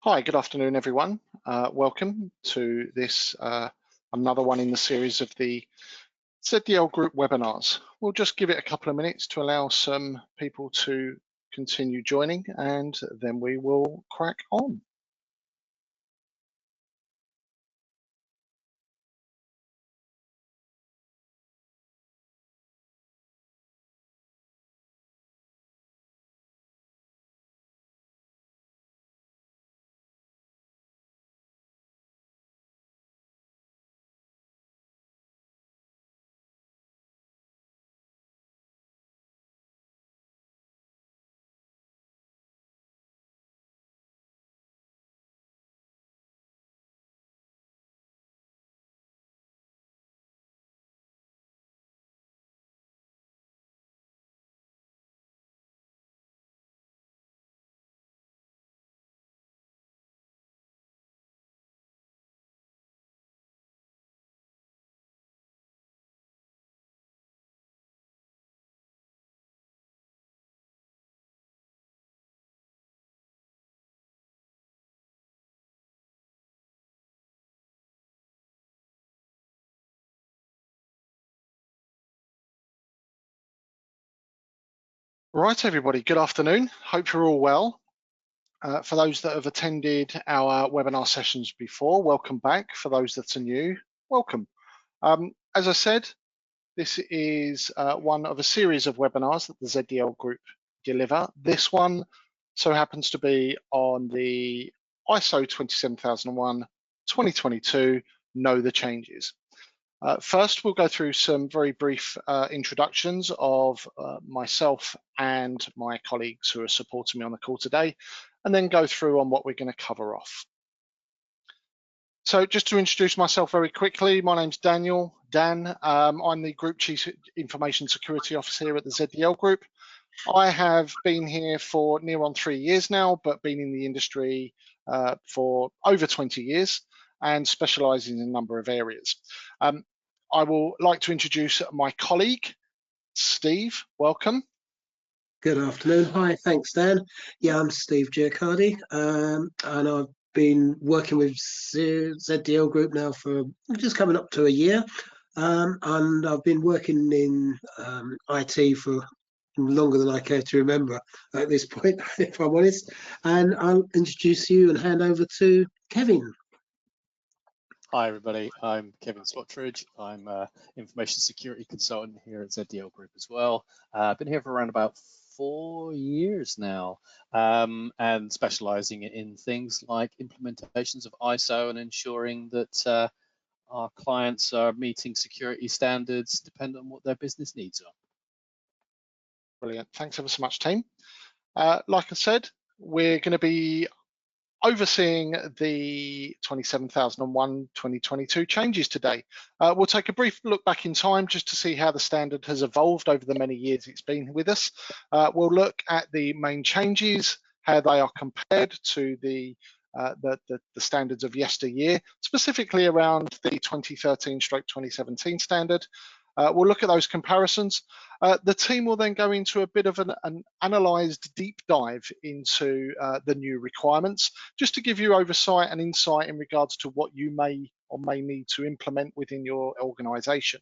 Hi, good afternoon, everyone. Welcome to this another one in the series of the ZDL Group webinars. We'll just give it a couple of minutes to allow some people to continue joining, and then we will crack on. Right, everybody, good afternoon. Hope you're all well. For those that have attended our webinar sessions before, welcome back. For those that are new, welcome. As I said, this is one of a series of webinars that the ZDL Group deliver. This one so happens to be on the ISO 27001-2022, Know the Changes. First, we'll go through some very brief introductions of myself and my colleagues who are supporting me on the call today, and then go through on what we're going to cover off. So just to introduce myself very quickly, my name's Dan. I'm the Group Chief Information Security Officer here at the ZDL Group. I have been here for near on 3 years now, but been in the industry for over 20 years and specialising in a number of areas. I will like to introduce my colleague, Steve. Welcome. Good afternoon. Hi, thanks, Dan. Yeah, I'm Steve Giacardi, and I've been working with ZDL Group now for just coming up to a year, and I've been working in IT for longer than I care to remember at this point, if I'm honest. And I'll introduce you and hand over to Kevin. Hi everybody, I'm Kevin Swatridge. I'm an information security consultant here at ZDL Group as well. I've been here for around about 4 years now, and specializing in things like implementations of ISO and ensuring that our clients are meeting security standards depending on what their business needs are. Brilliant. Thanks ever so much, team. Like I said, we're going to be overseeing the 27001-2022 changes today. We'll take a brief look back in time just to see how the standard has evolved over the many years it's been with us. We'll look at the main changes, how they are compared to the standards of yesteryear, specifically around the 2013/2017 standard. We'll look at those comparisons. The team will then go into a bit of an analysed deep dive into the new requirements, just to give you oversight and insight in regards to what you may or may need to implement within your organisation.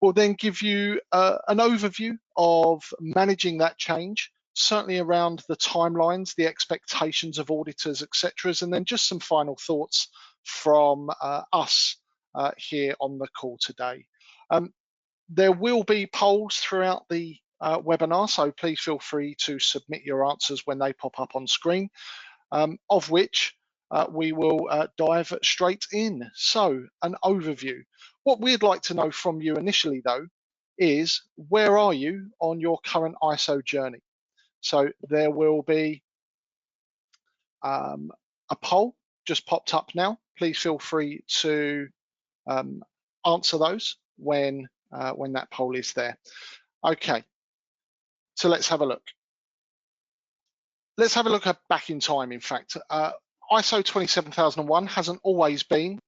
We'll then give you an overview of managing that change, certainly around the timelines, the expectations of auditors, etc., and then just some final thoughts from us here on the call today. There will be polls throughout the webinar, so please feel free to submit your answers when they pop up on screen, of which we will dive straight in. So, an overview. What we'd like to know from you initially, though, is where are you on your current ISO journey? So there will be a poll just popped up now. Please feel free to answer those when that poll is there. Okay, so let's have a look. Let's have a look back in time, in fact. ISO 27001 hasn't always been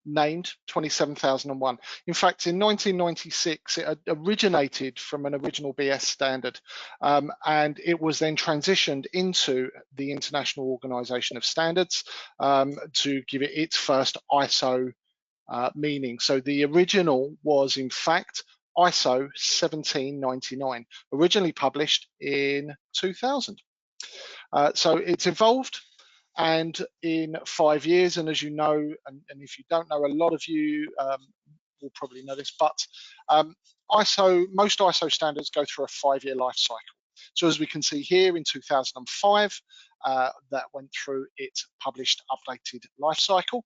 named 27001. In fact, in 1996, it originated from an original BS standard, and it was then transitioned into the International Organization of Standards to give it its first ISO meaning. So the original was, in fact, ISO 1799, originally published in 2000. So it's evolved, and in 5 years, and as you know, and if you don't know, a lot of you will probably know this, but most ISO standards go through a 5-year life cycle. So as we can see here, in 2005, that went through its published updated life cycle.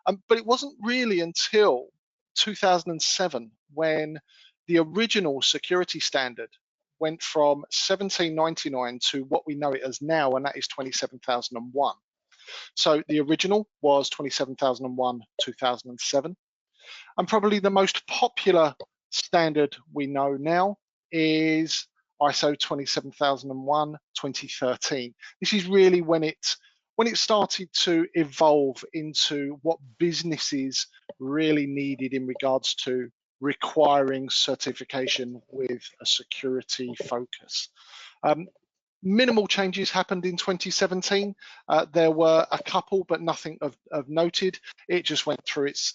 But it wasn't really until 2007 when the original security standard went from 1799 to what we know it as now, and that is 27001. So the original was 27001 2007, and probably the most popular standard we know now is ISO 27001 2013. This is really when it started to evolve into what businesses really needed in regards to requiring certification with a security focus. Minimal changes happened in 2017. There were a couple, but nothing of noted. It just went through its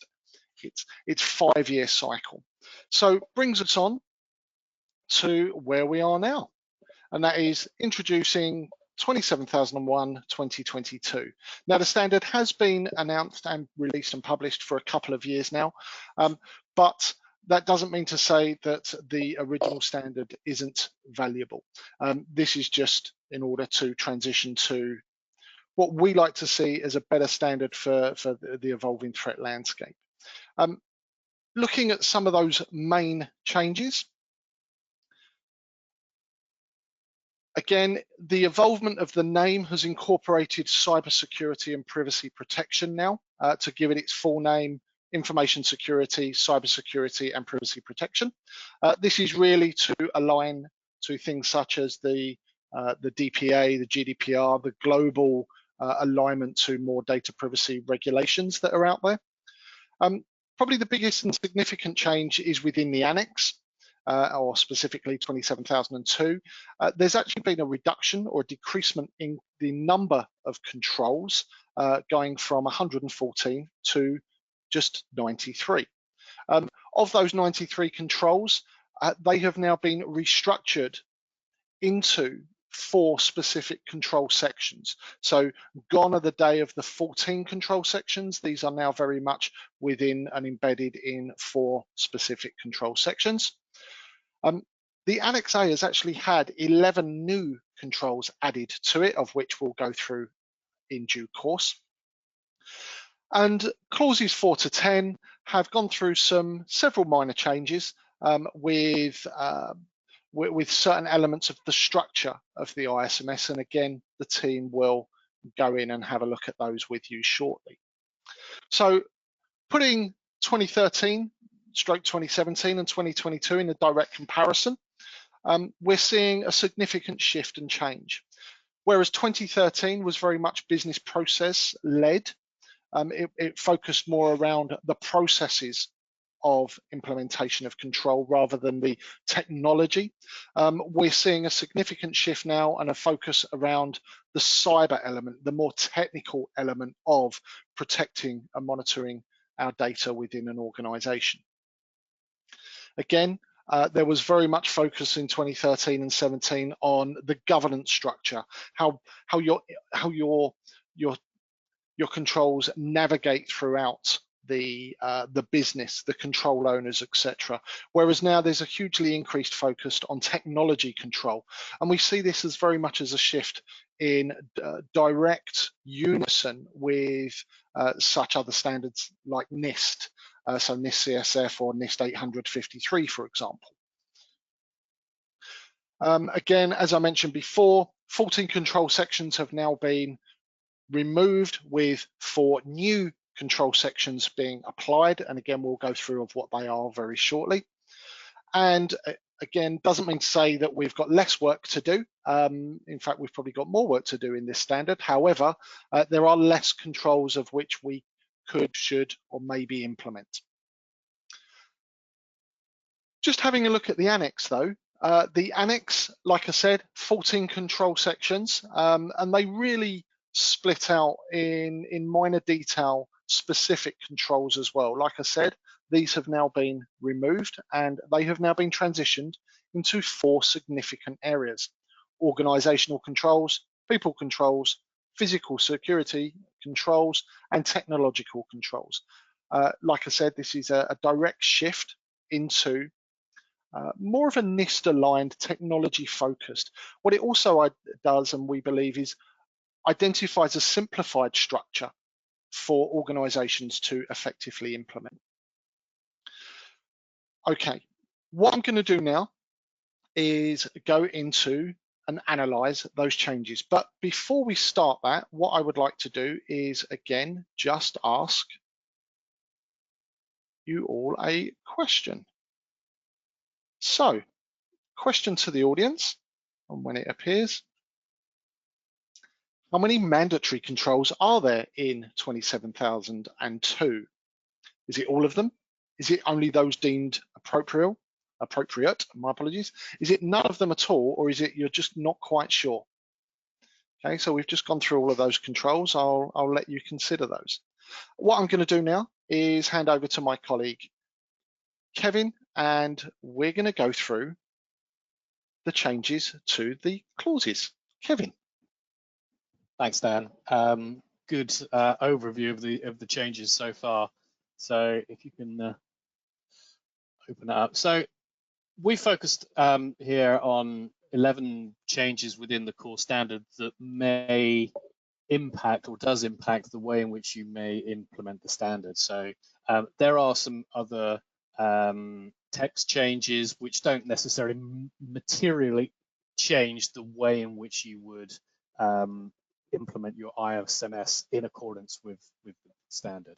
5-year cycle. So brings us on to where we are now, and that is introducing 27001 2022. Now, the standard has been announced and released and published for a couple of years now, but that doesn't mean to say that the original standard isn't valuable. This is just in order to transition to what we like to see as a better standard for the evolving threat landscape. Looking at some of those main changes, again, the evolvement of the name has incorporated cybersecurity and privacy protection now to give it its full name: information security, cybersecurity, and privacy protection. This is really to align to things such as the DPA, the GDPR, the global alignment to more data privacy regulations that are out there. Probably the biggest and significant change is within the annex, or specifically 27002. There's actually been a reduction or a decreasement in the number of controls, going from 114 to just 93. Of those 93 controls, they have now been restructured into 4 specific control sections. So gone are the day of the 14 control sections. These are now very much within and embedded in 4 specific control sections. The Annex A has actually had 11 new controls added to it, of which we'll go through in due course. And clauses 4 to 10 have gone through several minor changes with certain elements of the structure of the ISMS, and again, the team will go in and have a look at those with you shortly. So putting 2013 stroke 2017 and 2022 in a direct comparison, we're seeing a significant shift and change. Whereas 2013 was very much business process led, it focused more around the processes of implementation of control rather than the technology. We're seeing a significant shift now and a focus around the cyber element, the more technical element of protecting and monitoring our data within an organization. Again, there was very much focus in 2013 and 17 on the governance structure, how your controls navigate throughout the business, the control owners, etc. Whereas now there's a hugely increased focus on technology control, and we see this as very much as a shift in direct unison with such other standards like NIST, so NIST CSF or NIST 853, for example. Again, as I mentioned before, 14 control sections have now been removed with 4 new control sections being applied, and again we'll go through of what they are very shortly. And again, doesn't mean to say that we've got less work to do. In fact, we've probably got more work to do in this standard. However, there are less controls of which we could, should, or maybe implement. Just having a look at the annex though, the annex, like I said, 14 control sections, and they really split out in minor detail specific controls as well. Like I said, these have now been removed and they have now been transitioned into 4 significant areas: organisational controls, people controls, physical security controls, and technological controls. Like I said, this is a direct shift into more of a NIST aligned, technology focused. What it also does, and we believe, is identifies a simplified structure for organisations to effectively implement. Okay, what I'm going to do now is go into and analyse those changes. But before we start that, what I would like to do is, again, just ask you all a question. So, question to the audience, and when it appears, how many mandatory controls are there in 27002? Is it all of them? Is it only those deemed appropriate? My apologies. Is it none of them at all, or is it you're just not quite sure? Okay, so we've just gone through all of those controls. I'll let you consider those. What I'm going to do now is hand over to my colleague Kevin, and we're going to go through the changes to the clauses. Kevin. Thanks, Dan. Good overview of the changes so far. So if you can open that up. So we focused here on 11 changes within the core standard that may impact or does impact the way in which you may implement the standard. So there are some other text changes which don't necessarily materially change the way in which you would implement your ISMS in accordance with the standard.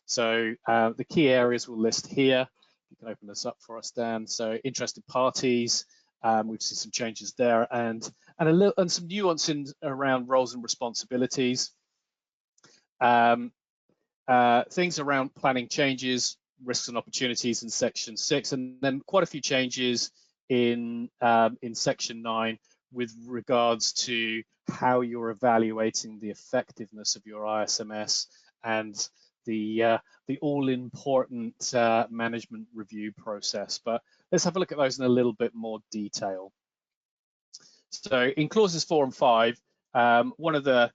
So the key areas we'll list here. You can open this up for us, Dan. So interested parties, we've seen some changes there, and some nuances around roles and responsibilities. Things around planning changes, risks and opportunities in Section 6, and then quite a few changes in Section 9 with regards to how you're evaluating the effectiveness of your ISMS and the all-important management review process. But let's have a look at those in a little bit more detail. So in clauses 4 and 5, one of the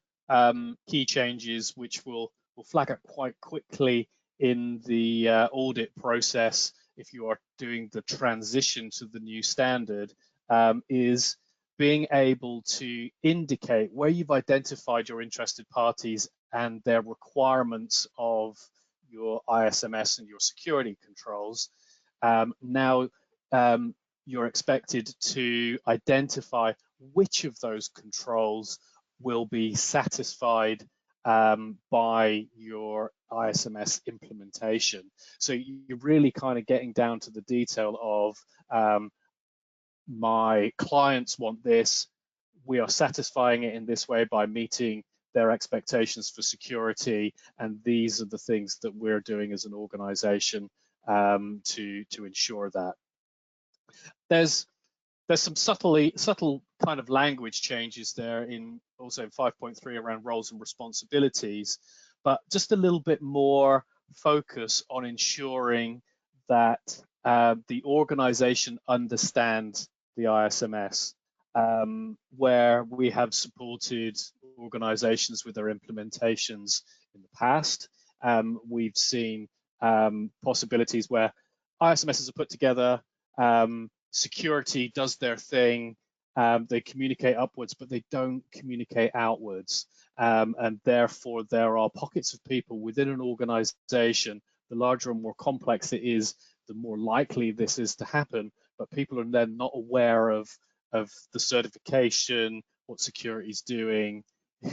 key changes which will flag up quite quickly in the audit process if you are doing the transition to the new standard is being able to indicate where you've identified your interested parties and their requirements of your ISMS and your security controls. Now you're expected to identify which of those controls will be satisfied by your ISMS implementation. So you're really kind of getting down to the detail of my clients want this, we are satisfying it in this way by meeting their expectations for security, and these are the things that we're doing as an organization to ensure that. There's some subtle kind of language changes there in also in 5.3 around roles and responsibilities, but just a little bit more focus on ensuring that the organization understands the ISMS, where we have supported organizations with their implementations in the past. We've seen possibilities where ISMSs are put together, security does their thing, they communicate upwards, but they don't communicate outwards. And therefore, there are pockets of people within an organization. The larger and more complex it is, the more likely this is to happen. But people are then not aware of the certification, what security is doing,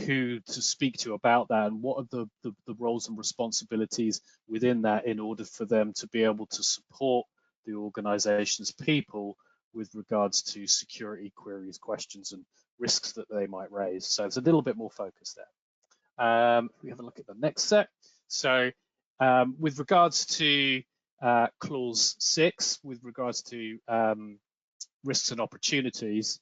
who to speak to about that, and what are the roles and responsibilities within that in order for them to be able to support the organization's people with regards to security queries, questions, and risks that they might raise. So it's a little bit more focused there. If we have a look at the next set. So with regards to clause 6, with regards to risks and opportunities,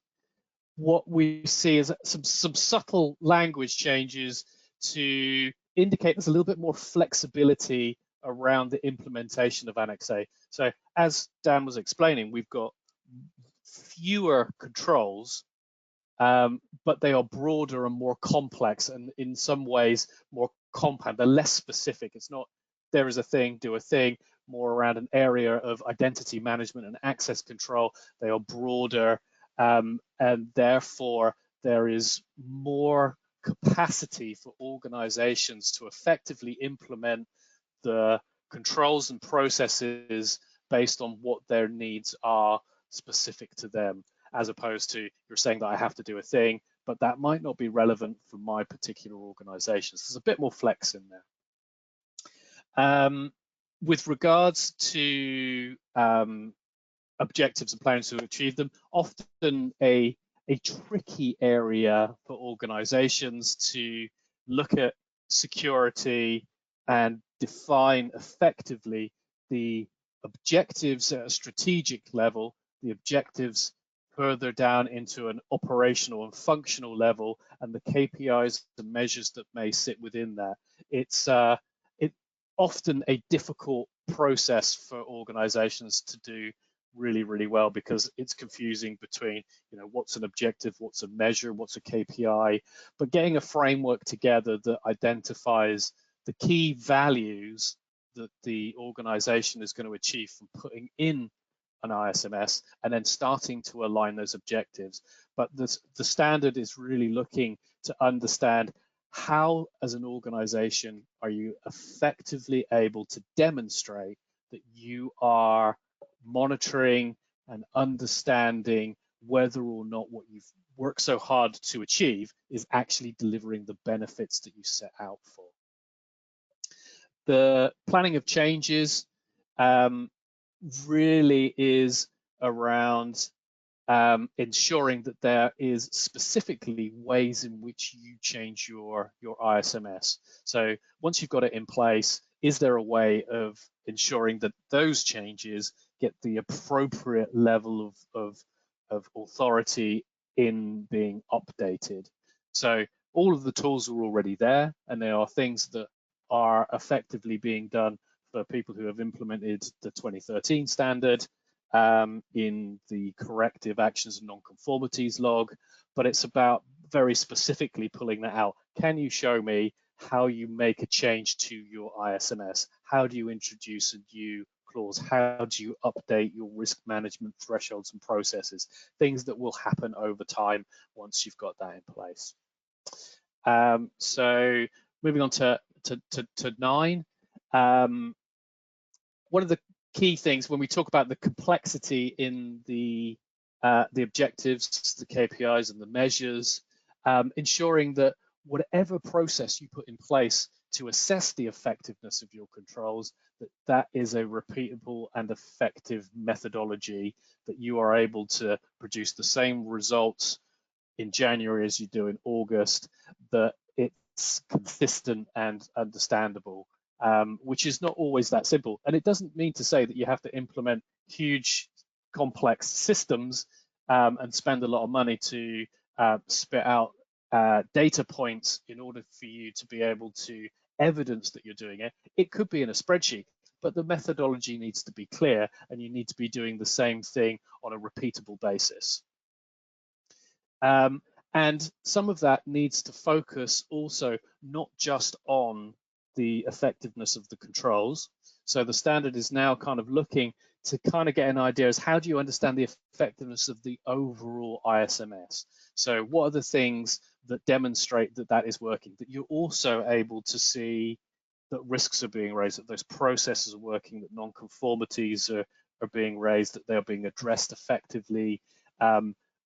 what we see is some subtle language changes to indicate there's a little bit more flexibility around the implementation of Annex A. So as Dan was explaining, we've got fewer controls, but they are broader and more complex, and in some ways more compound. They're less specific. It's not there is a thing, do a thing, more around an area of identity management and access control. They are broader, and therefore there is more capacity for organizations to effectively implement the controls and processes based on what their needs are specific to them, as opposed to you're saying that I have to do a thing, but that might not be relevant for my particular organization. So there's a bit more flex in there. With regards to objectives and plans to achieve them, often a tricky area for organizations to look at security and define effectively the objectives at a strategic level, the objectives further down into an operational and functional level, and the KPIs, the measures that may sit within that. It's often a difficult process for organizations to do really well, because it's confusing between, you know, what's an objective, what's a measure, what's a KPI, but getting a framework together that identifies the key values that the organization is going to achieve from putting in an ISMS and then starting to align those objectives. But the standard is really looking to understand how, as an organization, are you effectively able to demonstrate that you are monitoring and understanding whether or not what you've worked so hard to achieve is actually delivering the benefits that you set out for. The planning of changes really is around ensuring that there is specifically ways in which you change your ISMS. So once you've got it in place, is there a way of ensuring that those changes get the appropriate level of authority in being updated? So all of the tools are already there, and there are things that are effectively being done for people who have implemented the 2013 standard in the corrective actions and non-conformities log, but it's about very specifically pulling that out. Can you show me how you make a change to your ISMS? How do you introduce a new clause? How do you update your risk management thresholds and processes? Things that will happen over time once you've got that in place. So moving on to 9. One of the key things when we talk about the complexity in the objectives, the KPIs and the measures, ensuring that whatever process you put in place to assess the effectiveness of your controls, that is a repeatable and effective methodology, that you are able to produce the same results in January as you do in August, that it's consistent and understandable. Which is not always that simple. And it doesn't mean to say that you have to implement huge, complex systems and spend a lot of money to spit out data points in order for you to be able to evidence that you're doing it. It could be in a spreadsheet, but the methodology needs to be clear, and you need to be doing the same thing on a repeatable basis. And some of that needs to focus also not just on the effectiveness of the controls. So the standard is now kind of looking to kind of get an idea as how do you understand the effectiveness of the overall ISMS? So what are the things that demonstrate that that is working, that you're also able to see that risks are being raised, that those processes are working, that non-conformities are being raised, that they are being addressed effectively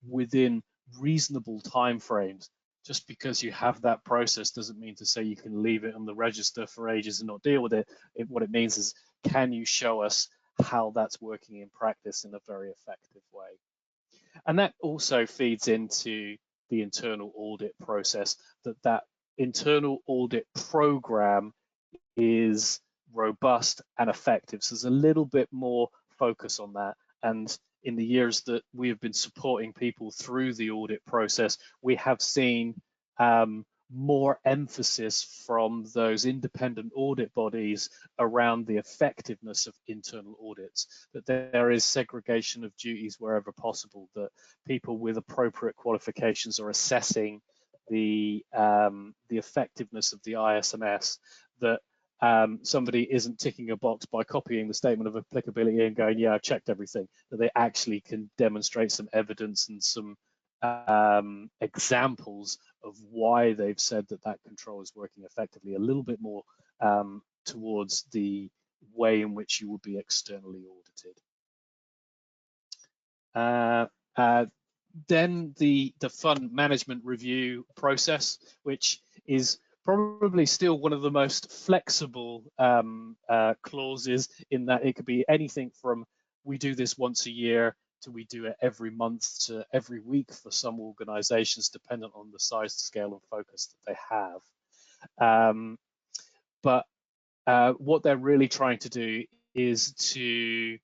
within reasonable timeframes. Just because you have that process doesn't mean to say you can leave it on the register for ages and not deal with it. What it means is, can you show us how that's working in practice in a very effective way? And that also feeds into the internal audit process, that internal audit program is robust and effective. So there's a little bit more focus on that. And in the years that we have been supporting people through the audit process, we have seen more emphasis from those independent audit bodies around the effectiveness of internal audits, that there is segregation of duties wherever possible, that people with appropriate qualifications are assessing the effectiveness of the ISMS, that somebody isn't ticking a box by copying the statement of applicability and going, yeah, I've checked everything, that they actually can demonstrate some evidence and some examples of why they've said that that control is working effectively, a little bit more towards the way in which you would be externally audited. Then the fund management review process, which is probably still one of the most flexible clauses, in that it could be anything from we do this once a year to we do it every month to every week for some organizations, dependent on the size, scale, and focus that they have. But what they're really trying to do is to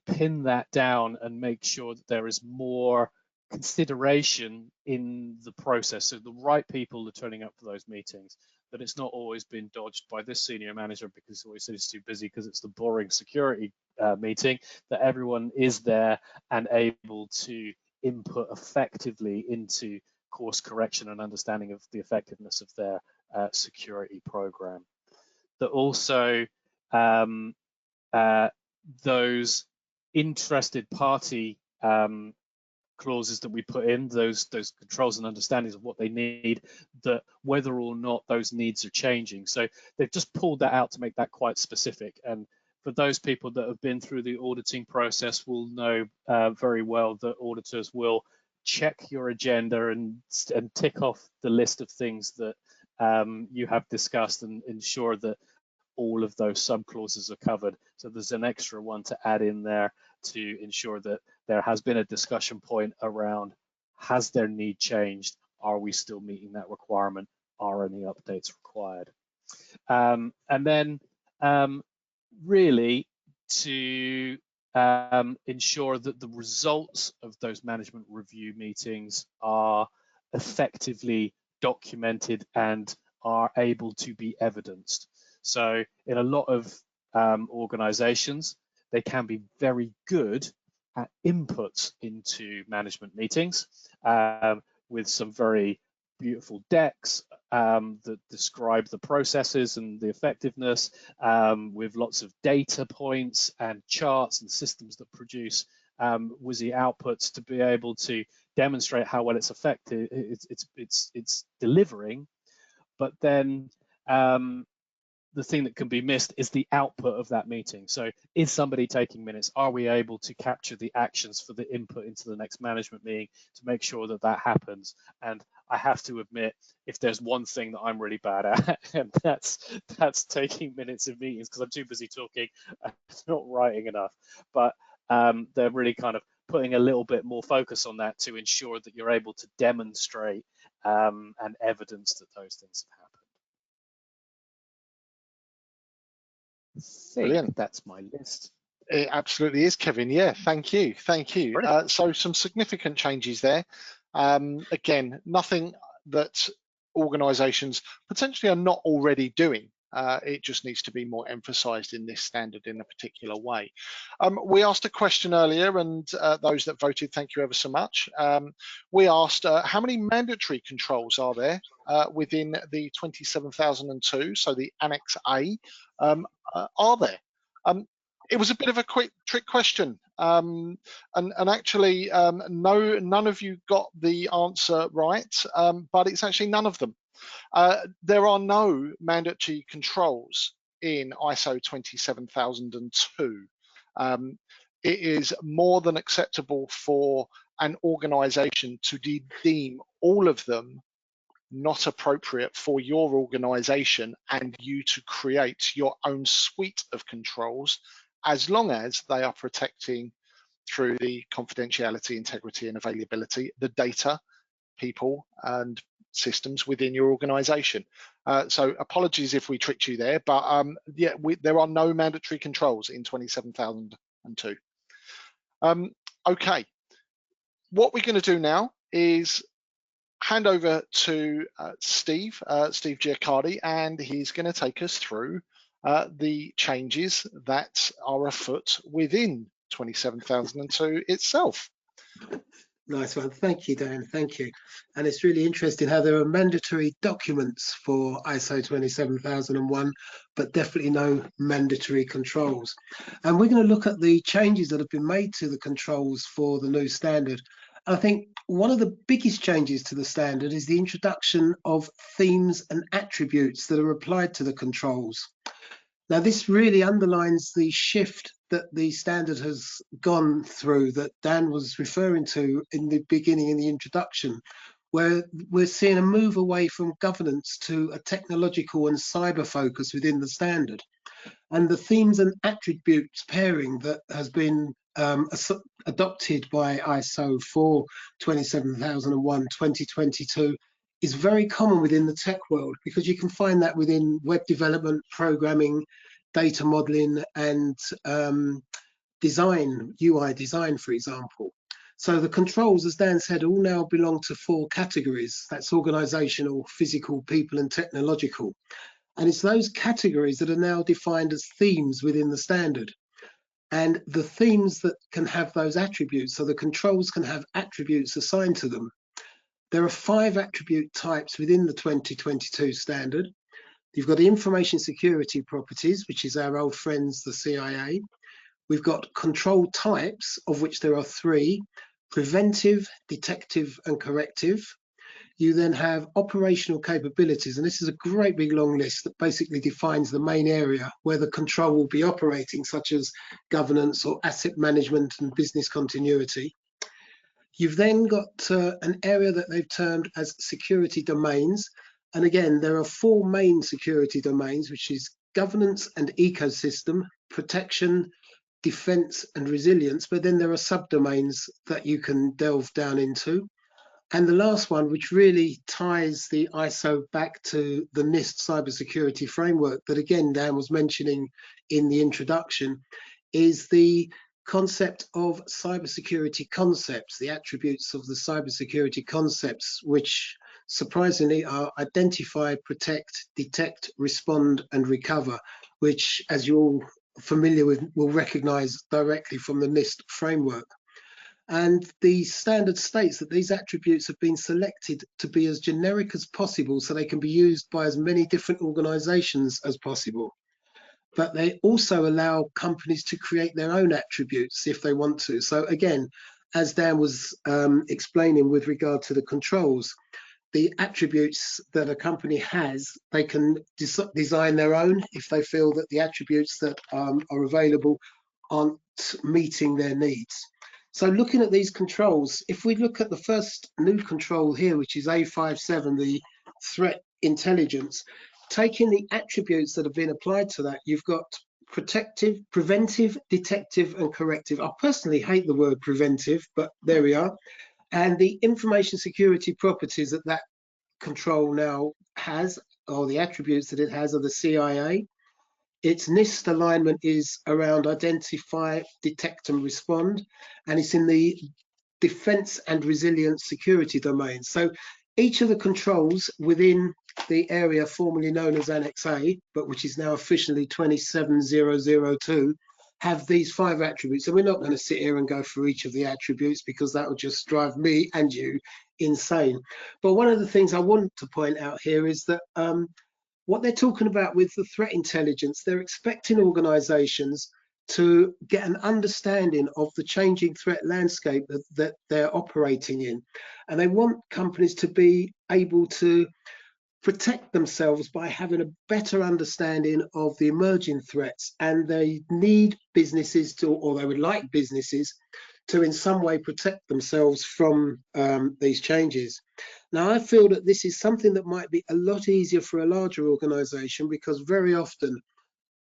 pin that down and make sure that there is more consideration in the process, so the right people are turning up for those meetings, that it's not always been dodged by this senior manager because he always says he's too busy because it's the boring security meeting, that everyone is there and able to input effectively into course correction and understanding of the effectiveness of their security program. That also those interested party clauses that we put in, those controls and understandings of what they need, that whether or not those needs are changing. So they've just pulled that out to make that quite specific. And for those people that have been through the auditing process will know very well that auditors will check your agenda and tick off the list of things that you have discussed and ensure that all of those sub-clauses are covered. So there's an extra one to add in there to ensure that there has been a discussion point around, has their need changed? Are we still meeting that requirement? Are any updates required? And then really to ensure that the results of those management review meetings are effectively documented and are able to be evidenced. So in a lot of organizations, they can be very good at inputs into management meetings with some very beautiful decks that describe the processes and the effectiveness, with lots of data points and charts and systems that produce WYSI outputs to be able to demonstrate how well it's effective, it's delivering. But then the thing that can be missed is the output of that meeting. So is somebody taking minutes? Are we able to capture the actions for the input into the next management meeting to make sure that that happens? And I have to admit, if there's one thing that I'm really bad at, and that's taking minutes of meetings, because I'm too busy talking, not writing enough. But they're really kind of putting a little bit more focus on that to ensure that you're able to demonstrate and evidence that those things have happened. Brilliant. That's my list. It absolutely is, Kevin. Yeah, thank you. So some significant changes there. Again, nothing that organisations potentially are not already doing. It just needs to be more emphasised in this standard in a particular way. We asked a question earlier, and those that voted, thank you ever so much. We asked how many mandatory controls are there within the 27002, so the Annex A, are there? It was a bit of a quick trick question, and actually none of you got the answer right, but it's actually none of them. There are no mandatory controls in ISO 27002. It is more than acceptable for an organisation to deem all of them not appropriate for your organisation and you to create your own suite of controls, as long as they are protecting, through the confidentiality, integrity and availability, the data, people and systems within your organisation. So apologies if we tricked you there, but yeah, there are no mandatory controls in 27002. Okay, what we're going to do now is hand over to Steve Giaccardi, and he's going to take us through the changes that are afoot within 27002 itself. Nice one. Thank you, Dan. Thank you. And it's really interesting how there are mandatory documents for ISO 27001, but definitely no mandatory controls. And we're going to look at the changes that have been made to the controls for the new standard. I think one of the biggest changes to the standard is the introduction of themes and attributes that are applied to the controls. Now, this really underlines the shift that the standard has gone through that Dan was referring to in the beginning, in the introduction, where we're seeing a move away from governance to a technological and cyber focus within the standard. And the themes and attributes pairing that has been adopted by ISO for 27001-2022 is very common within the tech world, because you can find that within web development, programming, data modeling, and design, UI design, for example. So the controls, as Dan said, all now belong to 4 categories. That's organisational, physical, people, and technological. And it's those categories that are now defined as themes within the standard. And the themes that can have those attributes, so the controls can have attributes assigned to them. There are 5 attribute types within the 2022 standard. You've got the information security properties, which is our old friends, the CIA. We've got control types, of which there are 3, preventive, detective, and corrective. You then have operational capabilities, and this is a great big long list that basically defines the main area where the control will be operating, such as governance or asset management and business continuity. You've then got an area that they've termed as security domains. And again, there are 4 main security domains, which is governance and ecosystem, protection, defense, and resilience. But then there are subdomains that you can delve down into. And the last one, which really ties the ISO back to the NIST Cybersecurity framework that, again, Dan was mentioning in the introduction, is the concept of cybersecurity concepts, the attributes of the cybersecurity concepts, which surprisingly are identify, protect, detect, respond, and recover, which, as you're all familiar with, will recognize directly from the NIST framework. And the standard states that these attributes have been selected to be as generic as possible so they can be used by as many different organizations as possible. But they also allow companies to create their own attributes if they want to. So again, as Dan was explaining with regard to the controls, the attributes that a company has, they can design their own if they feel that the attributes that are available aren't meeting their needs. So looking at these controls, if we look at the first new control here, which is A57, the threat intelligence, taking the attributes that have been applied to that, you've got protective, preventive, detective, and corrective. I personally hate the word preventive, but there we are. And the information security properties that that control now has, or the attributes that it has, are the CIA. Its NIST alignment is around identify, detect, and respond, and it's in the defense and resilience security domain. So each of the controls within the area formerly known as Annex A, but which is now officially 27002, have these 5 attributes. And we're not going to sit here and go through each of the attributes because that would just drive me and you insane. But one of the things I want to point out here is that what they're talking about with the threat intelligence, they're expecting organizations to get an understanding of the changing threat landscape that they're operating in. And they want companies to be able to protect themselves by having a better understanding of the emerging threats. And they need businesses to, or they would like businesses to in some way protect themselves from these changes. Now, I feel that this is something that might be a lot easier for a larger organization, because very often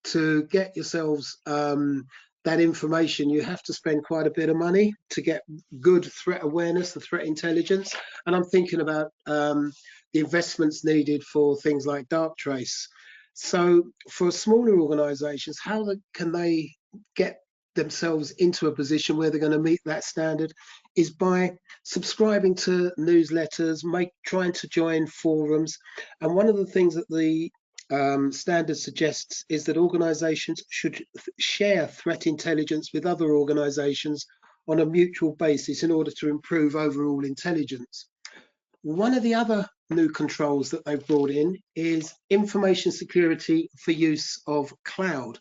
to get yourselves that information, you have to spend quite a bit of money to get good threat awareness, the threat intelligence. And I'm thinking about the investments needed for things like Darktrace. So for smaller organizations, how can they get themselves into a position where they're going to meet that standard is by subscribing to newsletters, trying to join forums. And one of the things that the standard suggests is that organizations should share threat intelligence with other organizations on a mutual basis in order to improve overall intelligence. One of the other new controls that they've brought in is information security for use of cloud.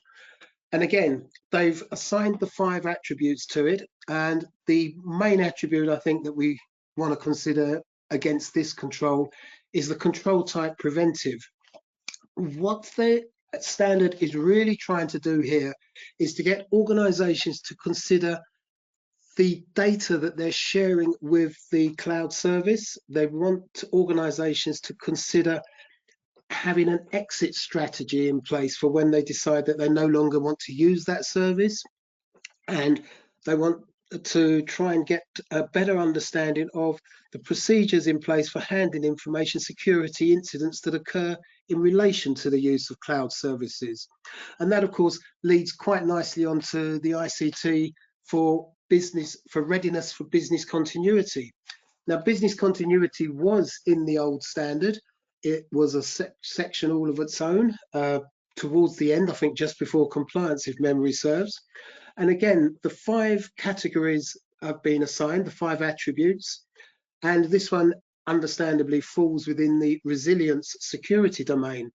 And again, they've assigned the 5 attributes to it. And the main attribute I think that we want to consider against this control is the control type preventive. What the standard is really trying to do here is to get organizations to consider the data that they're sharing with the cloud service. They want organizations to consider having an exit strategy in place for when they decide that they no longer want to use that service, and they want to try and get a better understanding of the procedures in place for handling information security incidents that occur in relation to the use of cloud services. And that of course leads quite nicely onto the ICT for business, for readiness for business continuity. Now, business continuity was in the old standard. It was a section all of its own towards the end, I think just before compliance, if memory serves. And again, the 5 categories have been assigned, the 5 attributes, and this one understandably falls within the resilience security domain.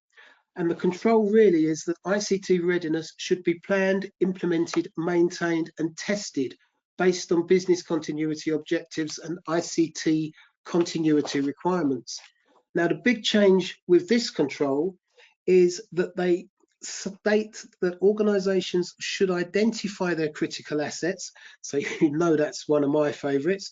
And the control really is that ICT readiness should be planned, implemented, maintained and tested based on business continuity objectives and ICT continuity requirements. Now, the big change with this control is that they state that organizations should identify their critical assets. So you know that's one of my favorites.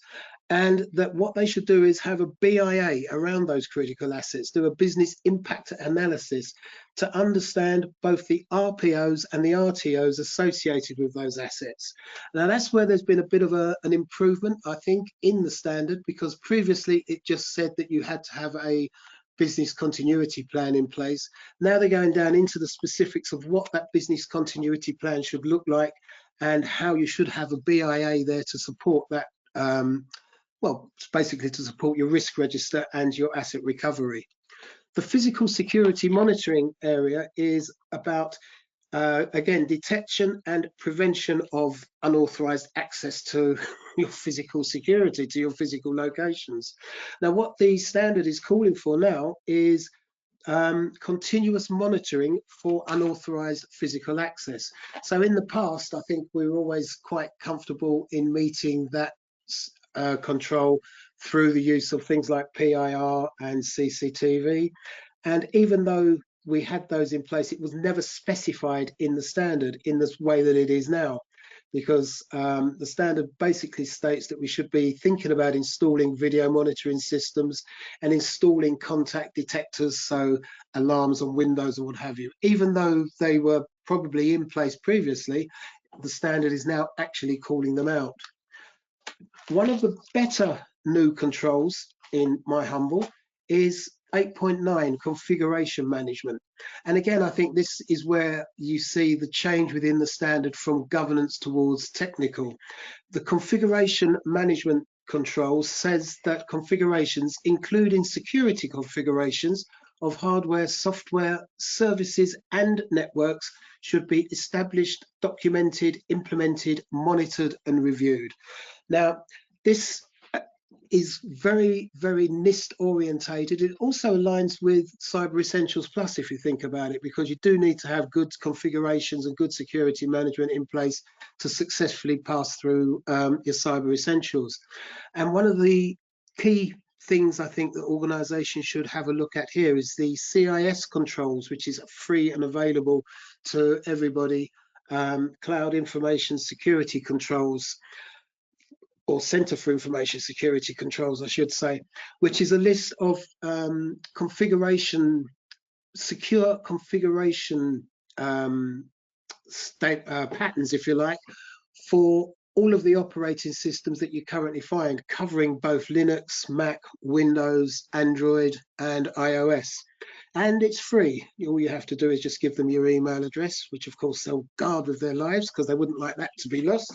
And that what they should do is have a BIA around those critical assets, do a business impact analysis to understand both the RPOs and the RTOs associated with those assets. Now that's where there's been a bit of an improvement, I think, in the standard, because previously it just said that you had to have a business continuity plan in place. Now they're going down into the specifics of what that business continuity plan should look like and how you should have a BIA there to support that. Well, basically to support your risk register and your asset recovery. The physical security monitoring area is about, again, detection and prevention of unauthorized access to your physical security, to your physical locations. Now, what the standard is calling for now is continuous monitoring for unauthorized physical access. So in the past, I think we were always quite comfortable in meeting that control through the use of things like PIR and CCTV. And even though we had those in place, it was never specified in the standard in this way that it is now, because the standard basically states that we should be thinking about installing video monitoring systems and installing contact detectors, so alarms on windows and what have you. Even though they were probably in place previously, the standard is now actually calling them out. One of the better new controls, in my humble, is 8.9 configuration management. And again, I think this is where you see the change within the standard from governance towards technical. The configuration management control says that configurations, including security configurations of hardware, software, services and networks, should be established, documented, implemented, monitored and reviewed. Now, this is very, very NIST orientated. It also aligns with Cyber Essentials Plus, if you think about it, because you do need to have good configurations and good security management in place to successfully pass through your Cyber Essentials. And one of the key things I think that organizations should have a look at here is the CIS controls, which is free and available to everybody, Cloud Information Security Controls, or Center for Information Security Controls, I should say, which is a list of secure configuration patterns, if you like, for all of the operating systems that you currently find, covering both Linux, Mac, Windows, Android, and iOS. And it's free. All you have to do is just give them your email address, which of course they'll guard with their lives because they wouldn't like that to be lost.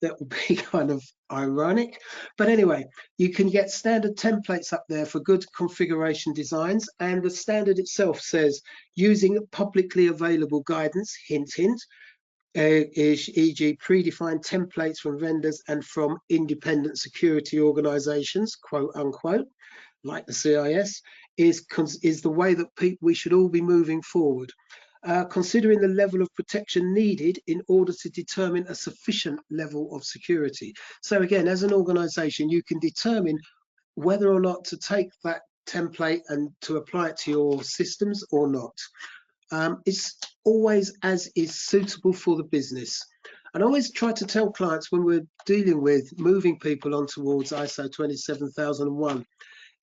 That would be kind of ironic. But anyway, you can get standard templates up there for good configuration designs. And the standard itself says, using publicly available guidance, hint, hint, e.g. predefined templates from vendors and from independent security organizations, quote unquote, like the CIS, is the way that we should all be moving forward. Considering the level of protection needed in order to determine a sufficient level of security. So again, as an organization, you can determine whether or not to take that template and to apply it to your systems or not. It's always as is suitable for the business. And I always try to tell clients when we're dealing with moving people on towards ISO 27001,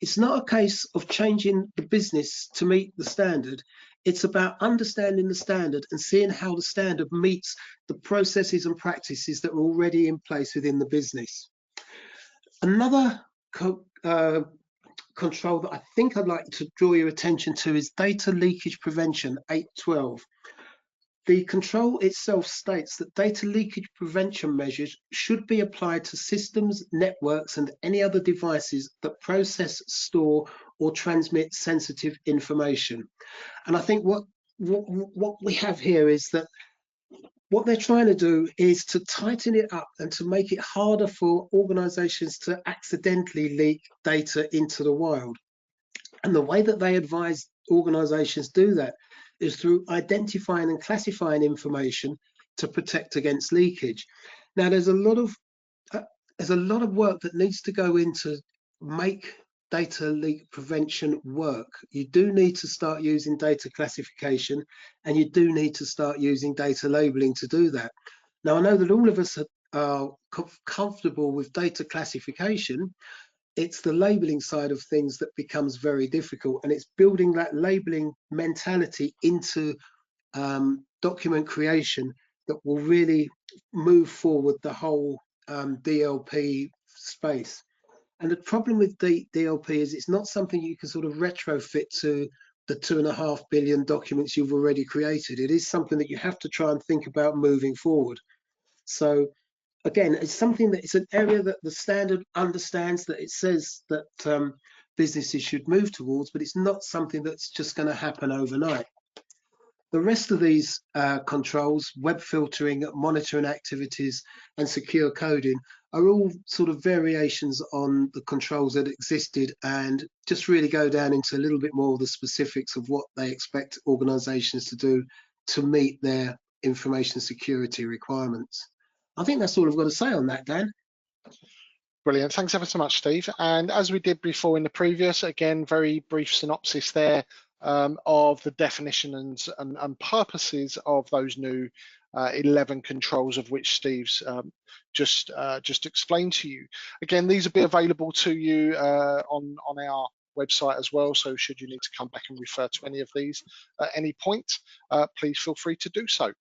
it's not a case of changing the business to meet the standard. It's about understanding the standard and seeing how the standard meets the processes and practices that are already in place within the business. Another control that I think I'd like to draw your attention to is data leakage prevention 812. The control itself states that data leakage prevention measures should be applied to systems, networks, and any other devices that process, store, or transmit sensitive information. And I think what we have here is that what they're trying to do is to tighten it up and to make it harder for organizations to accidentally leak data into the wild. And the way that they advise organizations do that is through identifying and classifying information to protect against leakage. Now, there's a lot of work that needs to go into make data leak prevention work. You do need to start using data classification, and you do need to start using data labeling to do that. Now, I know that all of us are comfortable with data classification. It's the labeling side of things that becomes very difficult, and it's building that labeling mentality into document creation that will really move forward the whole DLP space. And the problem with DLP is it's not something you can sort of retrofit to the 2.5 billion documents you've already created. It is something that you have to try and think about moving forward. So again, it's something that it's an area that the standard understands, that it says that businesses should move towards, but it's not something that's just going to happen overnight. The rest of these controls, web filtering, monitoring activities, and secure coding, are all sort of variations on the controls that existed, and just really go down into a little bit more of the specifics of what they expect organizations to do to meet their information security requirements. I think that's all I've got to say on that, Dan. Brilliant. Thanks ever so much, Steve. And as we did before in the previous, again, very brief synopsis there of the definitions and purposes of those new 11 controls, of which Steve's just explained to you. Again, these will be available to you on our website as well, so should you need to come back and refer to any of these at any point, please feel free to do so.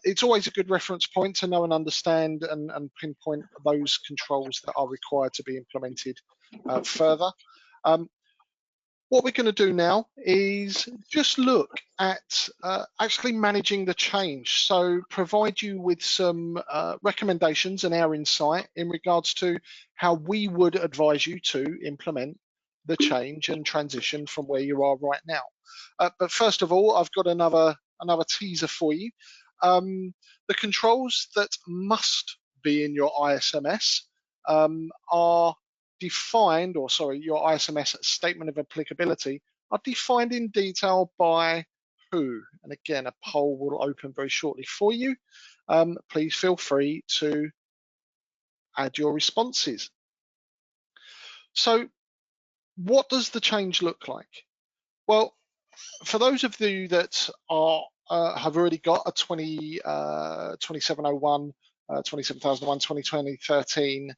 It's always a good reference point to know and understand and pinpoint those controls that are required to be implemented further. What we're going to do now is just look at actually managing the change. So provide you with some recommendations and our insight in regards to how we would advise you to implement the change and transition from where you are right now. But first of all, I've got another teaser for you. The controls that must be in your ISMS are defined, or sorry, your ISMS statement of applicability are defined in detail by who? And again, a poll will open very shortly for you. Please feel free to add your responses. So what does the change look like? Well, for those of you that are have already got a 27001, 27001, 2013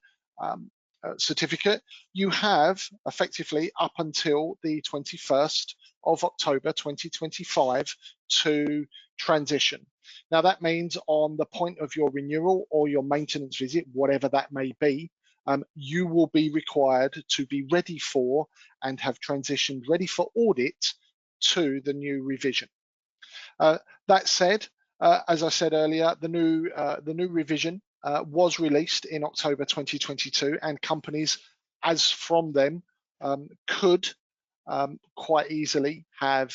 certificate, you have effectively up until the 21st of October 2025 to transition. Now that means on the point of your renewal or your maintenance visit, whatever that may be, you will be required to be ready for and have transitioned ready for audit to the new revision. That said, as I said earlier, the new revision was released in October 2022, and companies, as from them, could quite easily have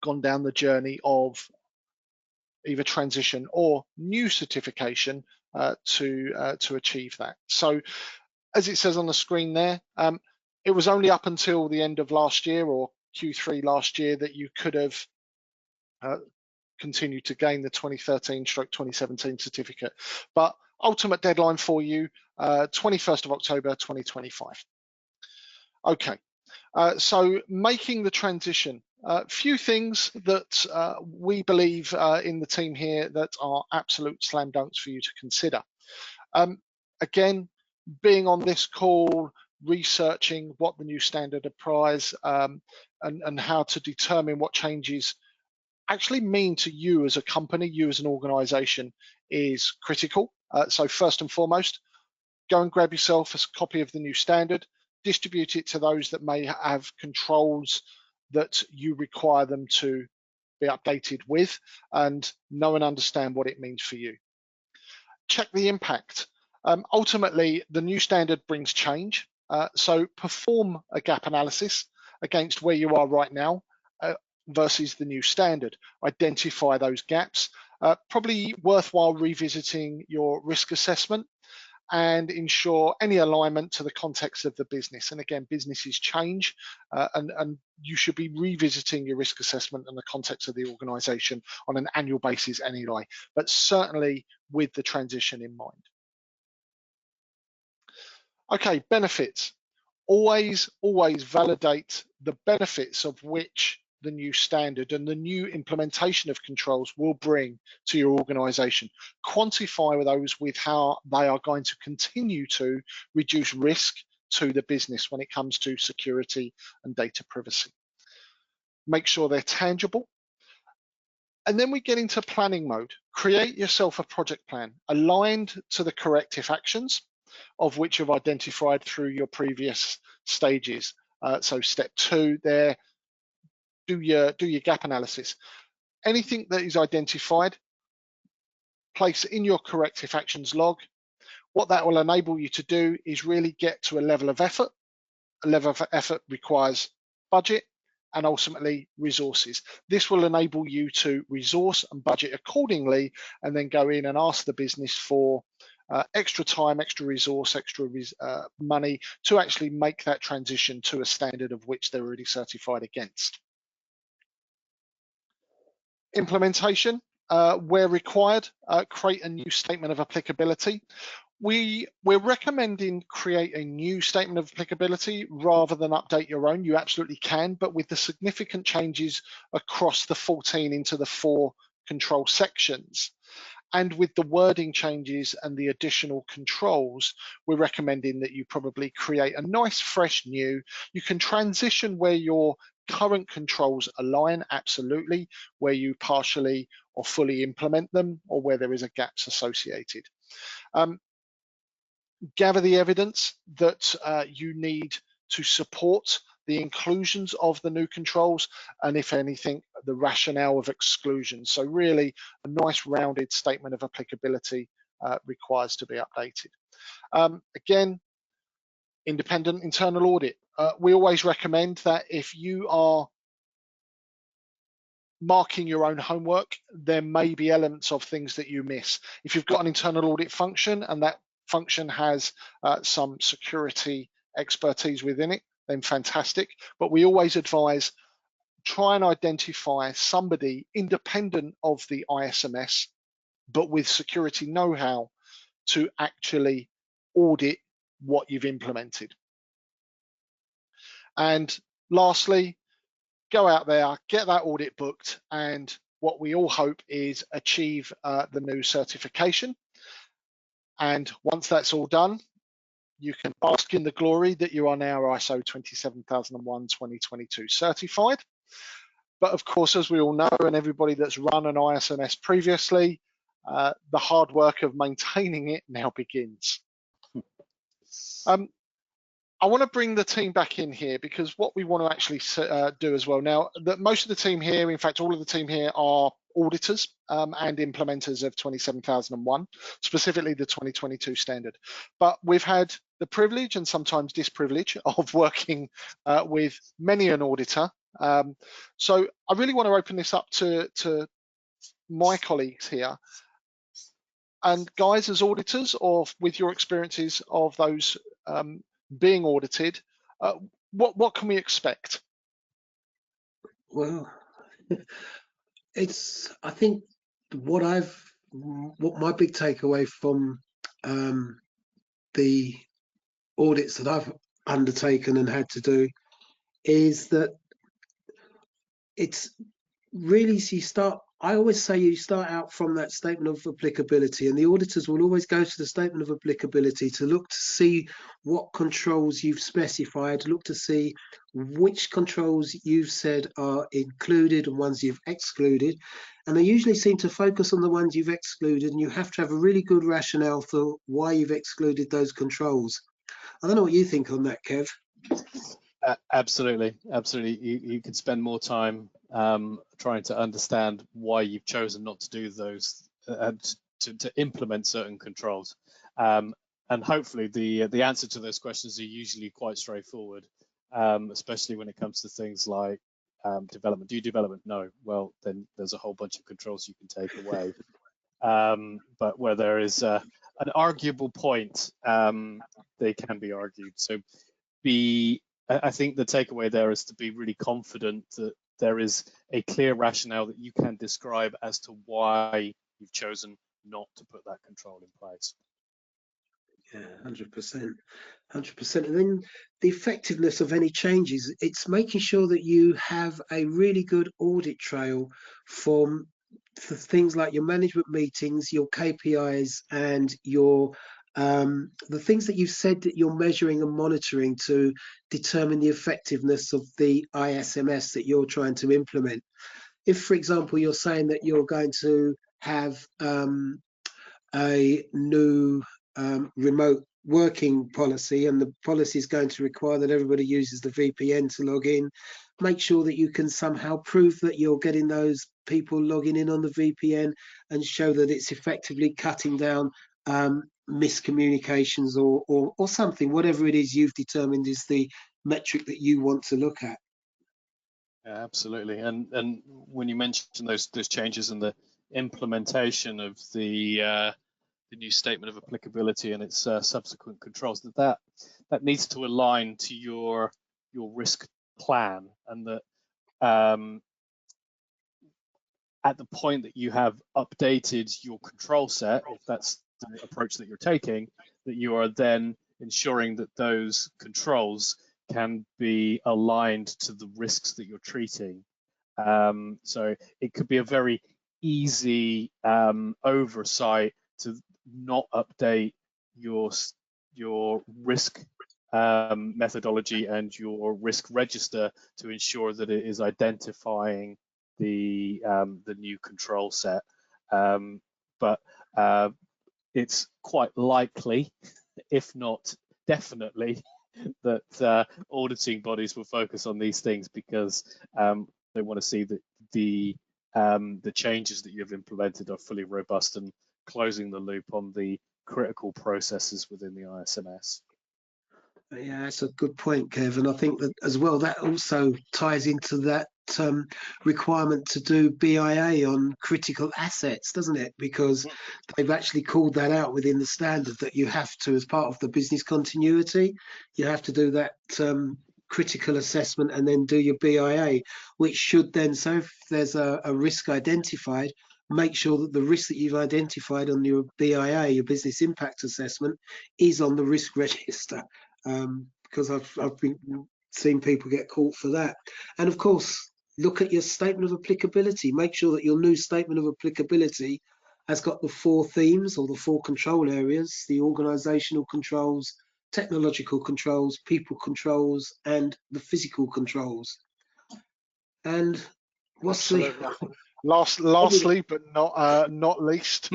gone down the journey of either transition or new certification to achieve that. So, as it says on the screen there, it was only up until the end of last year or Q3 last year that you could have continued to gain the 2013/2017 certificate. But ultimate deadline for you, 21st of October 2025. Okay, so making the transition. Few things that we believe in the team here that are absolute slam dunks for you to consider. Again, being on this call, researching what the new standard applies and how to determine what changes actually mean to you as a company, you as an organization, is critical. So first and foremost, go and grab yourself a copy of the new standard, distribute it to those that may have controls that you require them to be updated with, and know and understand what it means for you. Check the impact. Ultimately, the new standard brings change. So perform a gap analysis against where you are right now versus the new standard. Identify those gaps. Probably worthwhile revisiting your risk assessment and ensure any alignment to the context of the business. And again, businesses change and you should be revisiting your risk assessment in the context of the organization on an annual basis anyway, but certainly with the transition in mind. Okay, benefits. Always validate the benefits of which the new standard and the new implementation of controls will bring to your organization. Quantify those with how they are going to continue to reduce risk to the business when it comes to security and data privacy. Make sure they're tangible. And then we get into planning mode. Create yourself a project plan aligned to the corrective actions of which you've identified through your previous stages. So step 2 there, do your gap analysis. Anything that is identified, place in your corrective actions log. What that will enable you to do is really get to a level of effort. A level of effort requires budget and ultimately resources. This will enable you to resource and budget accordingly, and then go in and ask the business for extra time, extra resource, extra money to actually make that transition to a standard of which they're already certified against. Implementation, where required, create a new statement of applicability. We're recommending create a new statement of applicability rather than update your own. You absolutely can, but with the significant changes across the 14 into the 4 control sections, and with the wording changes and the additional controls, we're recommending that you probably create a nice, fresh new. You can transition where your current controls align, absolutely, where you partially or fully implement them, or where there is a gaps associated. Gather the evidence that you need to support the inclusions of the new controls, and if anything, the rationale of exclusion. So really, a nice rounded statement of applicability requires to be updated. Again, independent internal audit. We always recommend that if you are marking your own homework, there may be elements of things that you miss. If you've got an internal audit function and that function has some security expertise within it, then fantastic. But we always advise, try and identify somebody independent of the ISMS, but with security know-how to actually audit what you've implemented. And lastly, go out there, get that audit booked, and what we all hope is achieve the new certification. And once that's all done, you can bask in the glory that you are now ISO 27001-2022 certified. But of course, as we all know, and everybody that's run an ISMS previously, the hard work of maintaining it now begins. I want to bring the team back in here, because what we want to actually do as well now, that most of the team here, in fact, all of the team here are auditors and implementers of 27001, specifically the 2022 standard. But we've had the privilege and sometimes disprivilege of working with many an auditor. So I really want to open this up to my colleagues here. And guys, as auditors, or with your experiences of those being audited, what can we expect? Well, I think what my big takeaway from the audits that I've undertaken and had to do is that it's really, I always say you start out from that statement of applicability, and the auditors will always go to the statement of applicability to look to see what controls you've specified, look to see which controls you've said are included and ones you've excluded. And they usually seem to focus on the ones you've excluded, and you have to have a really good rationale for why you've excluded those controls. I don't know what you think on that, Kev. Absolutely. You could spend more time trying to understand why you've chosen not to do those and to implement certain controls. And hopefully the answer to those questions are usually quite straightforward, especially when it comes to things like development. Do you development? No. Well, then there's a whole bunch of controls you can take away. But where there is an arguable point, they can be argued. So I think the takeaway there is to be really confident that there is a clear rationale that you can describe as to why you've chosen not to put that control in place. Yeah, 100%. And then the effectiveness of any changes, it's making sure that you have a really good audit trail for things like your management meetings, your KPIs, and your the things that you've said that you're measuring and monitoring to determine the effectiveness of the ISMS that you're trying to implement. If, for example, you're saying that you're going to have a new remote working policy, and the policy is going to require that everybody uses the VPN to log in, make sure that you can somehow prove that you're getting those people logging in on the VPN and show that it's effectively cutting down miscommunications or something, whatever it is you've determined is the metric that you want to look at. Yeah, absolutely. And when you mentioned those changes in the implementation of the new statement of applicability and its subsequent controls, that needs to align to your risk plan, and that at the point that you have updated your control set, if that's the approach that you're taking, that you are then ensuring that those controls can be aligned to the risks that you're treating. So it could be a very easy oversight to not update your risk methodology and your risk register to ensure that it is identifying the new control set. But it's quite likely, if not definitely, that auditing bodies will focus on these things because they want to see that the changes that you've implemented are fully robust and closing the loop on the critical processes within the ISMS. Yeah, that's a good point, Kevin. I think that as well, that also ties into that requirement to do BIA on critical assets, doesn't it? Because they've actually called that out within the standard that you have to, as part of the business continuity, you have to do that critical assessment and then do your BIA, which should then, so if there's a risk identified, make sure that the risk that you've identified on your BIA, your business impact assessment, is on the risk register. Because I've been seeing people get caught for that. And of course, look at your statement of applicability. Make sure that your new statement of applicability has got the 4 themes or the 4 control areas: the organisational controls, technological controls, people controls, and the physical controls. And What's the Absolutely. Lastly, but not least.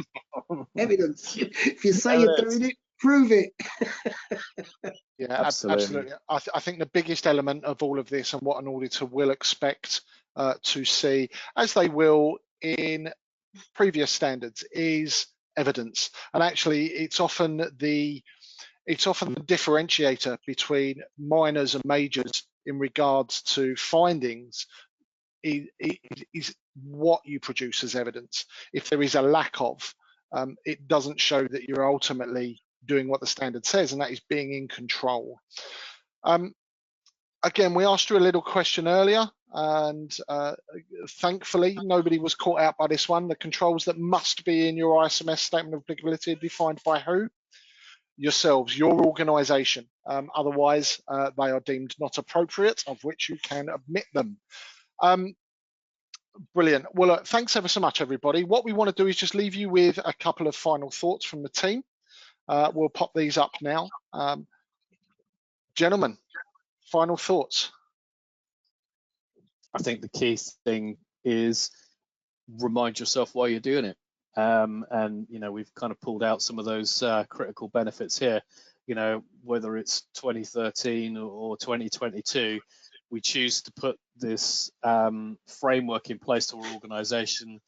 evidence? If you say you're Evidence. doing it, prove it. Yeah, Absolutely. absolutely. I think the biggest element of all of this and what an auditor will expect to see, as they will in previous standards, is evidence. And actually, it's often the differentiator between minors and majors in regards to findings is what you produce as evidence. If there is a lack of, it doesn't show that you're ultimately doing what the standard says, and that is being in control. Again, we asked you a little question earlier, and thankfully nobody was caught out by this one. The controls that must be in your ISMS statement of applicability are defined by who? Yourselves, your organisation. Otherwise, they are deemed not appropriate, of which you can omit them. Brilliant. Well, look, thanks ever so much, everybody. What we want to do is just leave you with a couple of final thoughts from the team. We'll pop these up now. Gentlemen, final thoughts. I think the key thing is remind yourself why you're doing it. And we've kind of pulled out some of those critical benefits here. Whether it's 2013 or 2022, we choose to put this framework in place to our organisation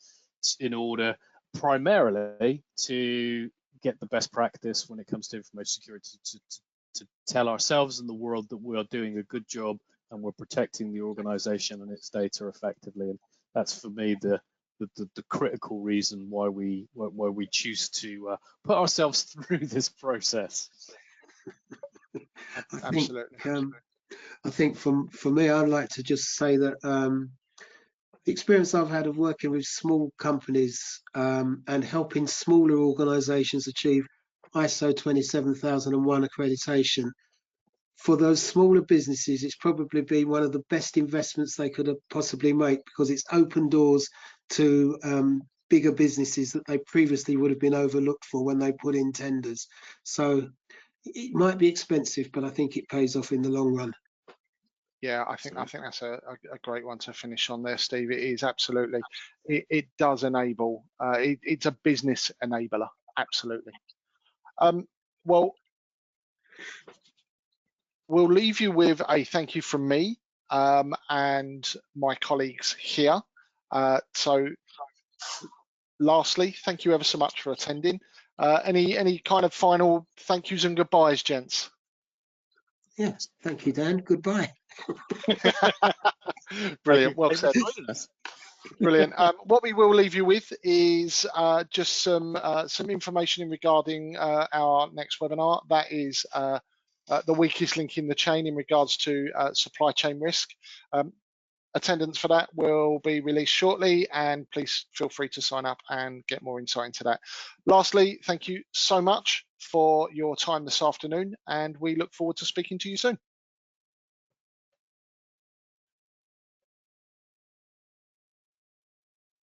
in order primarily to get the best practice when it comes to information security, to tell ourselves and the world that we are doing a good job and we're protecting the organisation and its data effectively. And that's, for me, the critical reason why we choose to put ourselves through this process. Absolutely. I think for me, I'd like to just say that the experience I've had of working with small companies and helping smaller organisations achieve ISO 27001 accreditation, for those smaller businesses, it's probably been one of the best investments they could have possibly made, because it's opened doors to bigger businesses that they previously would have been overlooked for when they put in tenders. So it might be expensive, but I think it pays off in the long run. Yeah, I think that's a great one to finish on there, Steve. It is absolutely. It does enable. It's a business enabler. Absolutely. Well, we'll leave you with a thank you from me and my colleagues here. So, lastly, thank you ever so much for attending. Any kind of final thank yous and goodbyes, gents? Yes, thank you, Dan. Goodbye. Brilliant. Well said. Brilliant. What we will leave you with is just some information regarding our next webinar. That is the weakest link in the chain in regards to supply chain risk. Attendance for that will be released shortly, and please feel free to sign up and get more insight into that. Lastly, thank you so much for your time this afternoon, and we look forward to speaking to you soon.